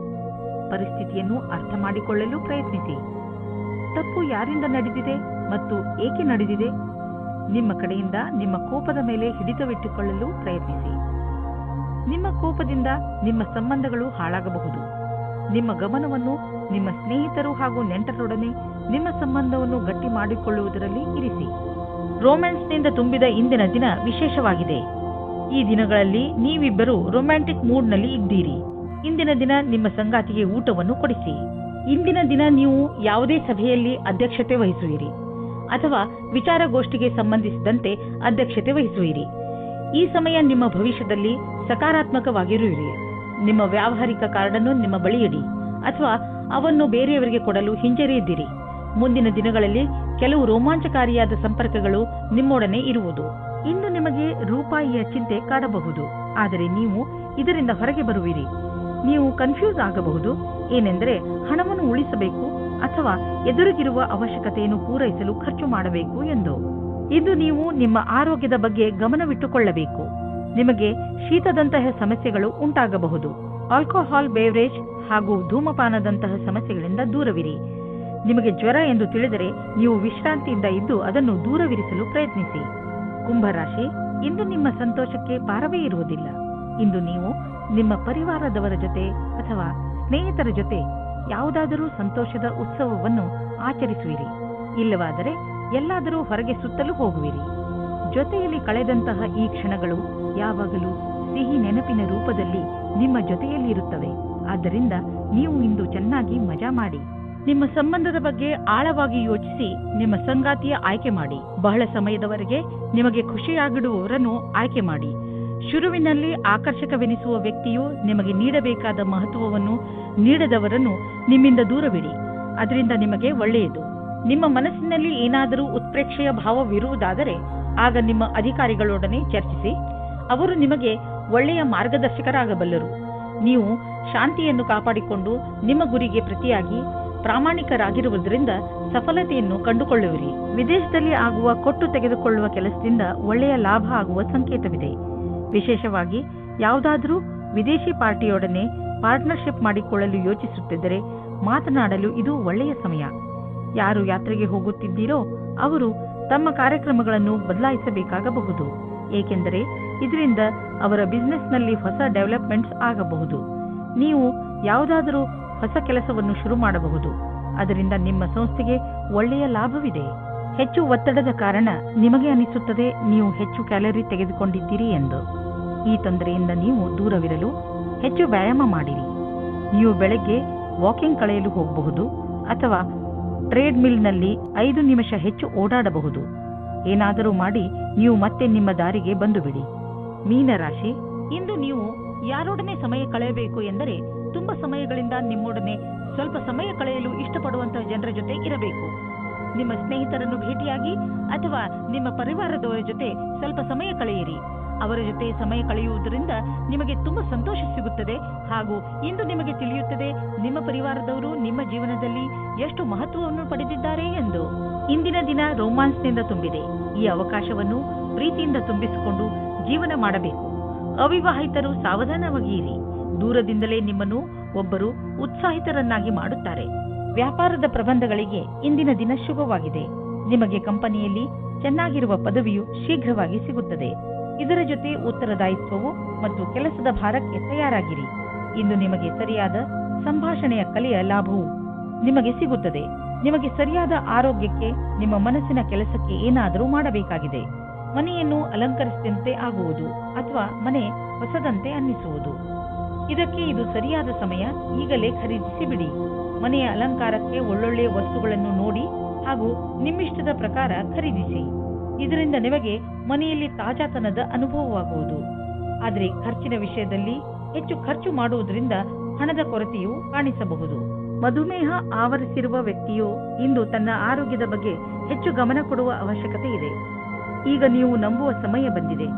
ಪರಿಸ್ಥಿತಿಯನ್ನು ಅರ್ಥ ಮಾಡಿಕೊಳ್ಳಲು ಪ್ರಯತ್ನಿಸಿ. ತಪ್ಪು ಯಾರಿಂದ ನಡೆದಿದೆ ಮತ್ತು ಏಕೆ ನಡೆದಿದೆ? ನಿಮ್ಮ ಕಡೆಯಿಂದ ನಿಮ್ಮ ಕೋಪದ ಮೇಲೆ ಹಿಡಿತವಿಟ್ಟುಕೊಳ್ಳಲು ಪ್ರಯತ್ನಿಸಿ. ನಿಮ್ಮ ಕೋಪದಿಂದ ನಿಮ್ಮ ಸಂಬಂಧಗಳು ಹಾಳಾಗಬಹುದು. ನಿಮ್ಮ ಗಮನವನ್ನು ನಿಮ್ಮ ಸ್ನೇಹಿತರು ಹಾಗೂ ನೆಂಟರೊಡನೆ ನಿಮ್ಮ ಸಂಬಂಧವನ್ನು ಗಟ್ಟಿ ಮಾಡಿಕೊಳ್ಳುವುದರಲ್ಲಿ ಇರಿಸಿ. ರೊಮ್ಯಾನ್ಸ್ನಿಂದ ತುಂಬಿದ ಇಂದಿನ ದಿನ ವಿಶೇಷವಾಗಿದೆ. ಈ ದಿನಗಳಲ್ಲಿ ನೀವಿಬ್ಬರು ರೊಮ್ಯಾಂಟಿಕ್ ಮೂಡ್ನಲ್ಲಿ ಇದ್ದೀರಿ. ಇಂದಿನ ದಿನ ನಿಮ್ಮ ಸಂಗಾತಿಗೆ ಊಟವನ್ನು ಕೊಡಿಸಿ. ಇಂದಿನ ದಿನ ನೀವು ಯಾವುದೇ ಸಭೆಯಲ್ಲಿ ಅಧ್ಯಕ್ಷತೆ ವಹಿಸುವಿರಿ ಅಥವಾ ವಿಚಾರಗೋಷ್ಠಿಗೆ ಸಂಬಂಧಿಸಿದಂತೆ ಅಧ್ಯಕ್ಷತೆ ವಹಿಸುವಿರಿ. ಈ ಸಮಯ ನಿಮ್ಮ ಭವಿಷ್ಯದಲ್ಲಿ ಸಕಾರಾತ್ಮಕವಾಗಿರುವಿರಿ. ನಿಮ್ಮ ವ್ಯಾವಹಾರಿಕ ಕಾರ್ಡನ್ನು ನಿಮ್ಮ ಬಳಿ ಇಡಿ ಅಥವಾ ಅವನ್ನು ಬೇರೆಯವರಿಗೆ ಕೊಡಲು ಹಿಂಜರಿಯದಿರಿ. ಮುಂದಿನ ದಿನಗಳಲ್ಲಿ ಕೆಲವು ರೋಮಾಂಚಕಾರಿಯಾದ ಸಂಪರ್ಕಗಳು ನಿಮ್ಮೊಡನೆ ಇರುವುದು. ಇಂದು ನಿಮಗೆ ರೂಪಾಯಿಯ ಚಿಂತೆ ಕಾಡಬಹುದು, ಆದರೆ ನೀವು ಇದರಿಂದ ಹೊರಗೆ ಬರುವಿರಿ. ನೀವು ಕನ್ಫ್ಯೂಸ್ ಆಗಬಹುದು, ಏನೆಂದರೆ ಹಣವನ್ನು ಉಳಿಸಬೇಕು ಅಥವಾ ಎದುರಿಗಿರುವ ಅವಶ್ಯಕತೆಯನ್ನು ಪೂರೈಸಲು ಖರ್ಚು ಮಾಡಬೇಕು ಎಂದು. ಇದು ನೀವು ನಿಮ್ಮ ಆರೋಗ್ಯದ ಬಗ್ಗೆ ಗಮನವಿಟ್ಟುಕೊಳ್ಳಬೇಕು. ನಿಮಗೆ ಶೀತದಂತಹ ಸಮಸ್ಯೆಗಳು ಉಂಟಾಗಬಹುದು. ಆಲ್ಕೋಹಾಲ್ ಬೇವರೇಜ್ ಹಾಗೂ ಧೂಮಪಾನದಂತಹ ಸಮಸ್ಯೆಗಳಿಂದ ದೂರವಿರಿ. ನಿಮಗೆ ಜ್ವರ ಎಂದು ತಿಳಿದರೆ ನೀವು ವಿಶ್ರಾಂತಿಯಿಂದ ಇದ್ದು ಅದನ್ನು ದೂರವಿರಿಸಲು ಪ್ರಯತ್ನಿಸಿ. ಕುಂಭರಾಶಿ, ಇಂದು ನಿಮ್ಮ ಸಂತೋಷಕ್ಕೆ ಪಾರವೇ ಇರುವುದಿಲ್ಲ. ಇಂದು ನೀವು ನಿಮ್ಮ ಪರಿವಾರದವರ ಜೊತೆ ಅಥವಾ ಸ್ನೇಹಿತರ ಜೊತೆ ಯಾವುದಾದರೂ ಸಂತೋಷದ ಉತ್ಸವವನ್ನು ಆಚರಿಸುವಿರಿ. ಇಲ್ಲವಾದರೆ ಎಲ್ಲಾದರೂ ಹೊರಗೆ ಸುತ್ತಲೂ ಹೋಗುವಿರಿ. ಜೊತೆಯಲ್ಲಿ ಕಳೆದಂತಹ ಈ ಕ್ಷಣಗಳು ಯಾವಾಗಲೂ ಸಿಹಿ ನೆನಪಿನ ರೂಪದಲ್ಲಿ ನಿಮ್ಮ ಜೊತೆಯಲ್ಲಿ ಇರುತ್ತವೆ. ಆದ್ದರಿಂದ ನೀವು ಇಂದು ಚೆನ್ನಾಗಿ ಮಜಾ ಮಾಡಿ. ನಿಮ್ಮ ಸಂಬಂಧದ ಬಗ್ಗೆ ಆಳವಾಗಿ ಯೋಚಿಸಿ ನಿಮ್ಮ ಸಂಗಾತಿಯ ಆಯ್ಕೆ ಮಾಡಿ. ಬಹಳ ಸಮಯದವರೆಗೆ ನಿಮಗೆ ಖುಷಿಯಾಗಿಡುವವರನ್ನು ಆಯ್ಕೆ ಮಾಡಿ. ಶುರುವಿನಲ್ಲಿ ಆಕರ್ಷಕವೆನಿಸುವ ವ್ಯಕ್ತಿಯು ನಿಮಗೆ ನೀಡಬೇಕಾದ ಮಹತ್ವವನ್ನು ನೀಡದವರನ್ನು ನಿಮ್ಮಿಂದ ದೂರವಿಡಿ. ಅದರಿಂದ ನಿಮಗೆ ಒಳ್ಳೆಯದು. ನಿಮ್ಮ ಮನಸ್ಸಿನಲ್ಲಿ ಏನಾದರೂ ಉತ್ಪ್ರೇಕ್ಷೆಯ ಭಾವವಿರುವುದಾದರೆ ಆಗ ನಿಮ್ಮ ಅಧಿಕಾರಿಗಳೊಡನೆ ಚರ್ಚಿಸಿ. ಅವರು ನಿಮಗೆ ಒಳ್ಳೆಯ ಮಾರ್ಗದರ್ಶಕರಾಗಬಲ್ಲರು. ನೀವು ಶಾಂತಿಯನ್ನು ಕಾಪಾಡಿಕೊಂಡು ನಿಮ್ಮ ಗುರಿಗೆ ಪ್ರತಿಯಾಗಿ ಪ್ರಾಮಾಣಿಕರಾಗಿರುವುದರಿಂದ ಸಫಲತೆಯನ್ನು ಕಂಡುಕೊಳ್ಳುವಿರಿ. ವಿದೇಶದಲ್ಲಿ ಆಗುವ ಕೊಟ್ಟು ತೆಗೆದುಕೊಳ್ಳುವ ಕೆಲಸದಿಂದ ಒಳ್ಳೆಯ ಲಾಭ ಆಗುವ ಸಂಕೇತವಿದೆ. ವಿಶೇಷವಾಗಿ ಯಾವುದಾದರೂ ವಿದೇಶಿ ಪಾರ್ಟಿಯೊಡನೆ ಪಾರ್ಟ್ನರ್ಶಿಪ್ ಮಾಡಿಕೊಳ್ಳಲು ಯೋಚಿಸುತ್ತಿದ್ದರೆ ಮಾತನಾಡಲು ಇದು ಒಳ್ಳೆಯ ಸಮಯ. ಯಾರು ಯಾತ್ರೆಗೆ ಹೋಗುತ್ತಿದ್ದೀರೋ ಅವರು ತಮ್ಮ ಕಾರ್ಯಕ್ರಮಗಳನ್ನು ಬದಲಾಯಿಸಬೇಕಾಗಬಹುದು, ಏಕೆಂದರೆ ಇದರಿಂದ ಅವರ ಬಿಸಿನೆಸ್ನಲ್ಲಿ ಹೊಸ ಡೆವಲಪ್ಮೆಂಟ್ಸ್ ಆಗಬಹುದು. ನೀವು ಯಾವುದಾದರೂ ಹೊಸ ಕೆಲಸವನ್ನು ಶುರು ಮಾಡಬಹುದು. ಅದರಿಂದ ನಿಮ್ಮ ಸಂಸ್ಥೆಗೆ ಒಳ್ಳೆಯ ಲಾಭವಿದೆ. ಹೆಚ್ಚು ಒತ್ತಡದ ಕಾರಣ ನಿಮಗೆ ಅನಿಸುತ್ತದೆ ನೀವು ಹೆಚ್ಚು ಕ್ಯಾಲರಿ ತೆಗೆದುಕೊಂಡಿದ್ದೀರಿ ಎಂದು. ಈ ತೊಂದರೆಯಿಂದ ನೀವು ದೂರವಿರಲು ಹೆಚ್ಚು ವ್ಯಾಯಾಮ ಮಾಡಿರಿ. ನೀವು ಬೆಳಗ್ಗೆ ವಾಕಿಂಗ್ ಕಳೆಯಲು ಹೋಗಬಹುದು ಅಥವಾ ಟ್ರೇಡ್ ಮಿಲ್ನಲ್ಲಿ 5 ನಿಮಿಷ ಹೆಚ್ಚು ಓಡಾಡಬಹುದು. ಏನಾದರೂ ಮಾಡಿ ನೀವು ಮತ್ತೆ ನಿಮ್ಮ ದಾರಿಗೆ ಬಂದು ಬಿಡಿ. ಮೀನರಾಶಿ, ಇಂದು ನೀವು ಯಾರೊಡನೆ ಸಮಯ ಕಳೆಯಬೇಕು ಎಂದರೆ ತುಂಬಾ ಸಮಯಗಳಿಂದ ನಿಮ್ಮೊಡನೆ ಸ್ವಲ್ಪ ಸಮಯ ಕಳೆಯಲು ಇಷ್ಟಪಡುವಂತಹ ಜನರ ಜೊತೆ ಇರಬೇಕು. ನಿಮ್ಮ ಸ್ನೇಹಿತರನ್ನು ಭೇಟಿಯಾಗಿ ಅಥವಾ ನಿಮ್ಮ ಪರಿವಾರದವರ ಜೊತೆ ಸ್ವಲ್ಪ ಸಮಯ ಕಳೆಯಿರಿ. ಅವರ ಜೊತೆ ಸಮಯ ಕಳೆಯುವುದರಿಂದ ನಿಮಗೆ ತುಂಬಾ ಸಂತೋಷ ಸಿಗುತ್ತದೆ ಹಾಗೂ ಇಂದು ನಿಮಗೆ ತಿಳಿಯುತ್ತದೆ ನಿಮ್ಮ ಪರಿವಾರದವರು ನಿಮ್ಮ ಜೀವನದಲ್ಲಿ ಎಷ್ಟು ಮಹತ್ವವನ್ನು ಪಡೆದಿದ್ದಾರೆ ಎಂದು. ಇಂದಿನ ದಿನ ರೋಮಾನ್ಸ್ನಿಂದ ತುಂಬಿದೆ. ಈ ಅವಕಾಶವನ್ನು ಪ್ರೀತಿಯಿಂದ ತುಂಬಿಸಿಕೊಂಡು ಜೀವನ ಮಾಡಬೇಕು. ಅವಿವಾಹಿತರು ಸಾವಧಾನವಾಗಿರಿ. ದೂರದಿಂದಲೇ ನಿಮ್ಮನ್ನು ಒಬ್ಬರು ಉತ್ಸಾಹಿತರನ್ನಾಗಿ ಮಾಡುತ್ತಾರೆ. ವ್ಯಾಪಾರದ ಪ್ರಬಂಧಗಳಿಗೆ ಇಂದಿನ ದಿನ ಶುಭವಾಗಿದೆ. ನಿಮಗೆ ಕಂಪನಿಯಲ್ಲಿ ಚೆನ್ನಾಗಿರುವ ಪದವಿಯು ಶೀಘ್ರವಾಗಿ ಸಿಗುತ್ತದೆ. ಇದರ ಜೊತೆ ಉತ್ತರದಾಯಿತ್ವವು ಮತ್ತು ಕೆಲಸದ ಭಾರಕ್ಕೆ ತಯಾರಾಗಿರಿ. ಇಂದು ನಿಮಗೆ ಸರಿಯಾದ ಸಂಭಾಷಣೆಯ ಕಲೆಯ ಲಾಭವು ನಿಮಗೆ ಸಿಗುತ್ತದೆ. ನಿಮಗೆ ಸರಿಯಾದ ಆರೋಗ್ಯಕ್ಕೆ ನಿಮ್ಮ ಮನಸ್ಸಿನ ಕೆಲಸಕ್ಕೆ ಏನಾದರೂ ಮಾಡಬೇಕಾಗಿದೆ. ಮನೆಯನ್ನು ಅಲಂಕರಿಸಿದಂತೆ ಆಗುವುದು ಅಥವಾ ಮನೆ ಹೊಸದಂತೆ ಅನ್ನಿಸುವುದು. ಇದಕ್ಕೆ ಇದು ಸರಿಯಾದ ಸಮಯ. ಈಗಲೇ ಖರೀದಿಸಿ ಬಿಡಿ. ಮನೆಯ ಅಲಂಕಾರಕ್ಕೆ ಒಳ್ಳೊಳ್ಳೆಯ ವಸ್ತುಗಳನ್ನು ನೋಡಿ ಹಾಗೂ ನಿಮ್ಮಿಷ್ಟದ ಪ್ರಕಾರ ಖರೀದಿಸಿ. ಇದರಿಂದ ನಿಮಗೆ ಮನೆಯಲ್ಲಿ ತಾಜಾತನದ ಅನುಭವವಾಗುವುದು. ಆದರೆ ಖರ್ಚಿನ ವಿಷಯದಲ್ಲಿ ಹೆಚ್ಚು ಖರ್ಚು ಮಾಡುವುದರಿಂದ ಹಣದ ಕೊರತೆಯು ಕಾಣಿಸಬಹುದು. ಮಧುಮೇಹ ಆವರಿಸಿರುವ ವ್ಯಕ್ತಿಯು ಇಂದು ತನ್ನ ಆರೋಗ್ಯದ ಬಗ್ಗೆ ಹೆಚ್ಚು ಗಮನ ಕೊಡುವ ಅವಶ್ಯಕತೆ ಇದೆ. ಈಗ ನೀವು ನಂಬುವ ಸಮಯ ಬಂದಿದೆ.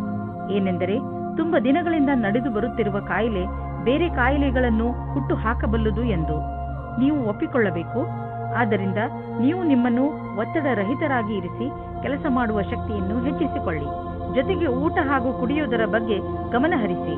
ಏನೆಂದರೆ ತುಂಬಾ ದಿನಗಳಿಂದ ನಡೆದು ಬರುತ್ತಿರುವ ಕಾಯಿಲೆ ಬೇರೆ ಕಾಯಿಲೆಗಳನ್ನು ಹುಟ್ಟು ಹಾಕಬಲ್ಲದು ಎಂದು ನೀವು ಒಪ್ಪಿಕೊಳ್ಳಬೇಕು. ಆದ್ದರಿಂದ ನೀವು ನಿಮ್ಮನ್ನು ಒತ್ತಡ ರಹಿತರಾಗಿ ಇರಿಸಿ ಕೆಲಸ ಮಾಡುವ ಶಕ್ತಿಯನ್ನು ಹೆಚ್ಚಿಸಿಕೊಳ್ಳಿ. ಜೊತೆಗೆ ಊಟ ಹಾಗೂ ಕುಡಿಯುವುದರ ಬಗ್ಗೆ ಗಮನ ಹರಿಸಿ.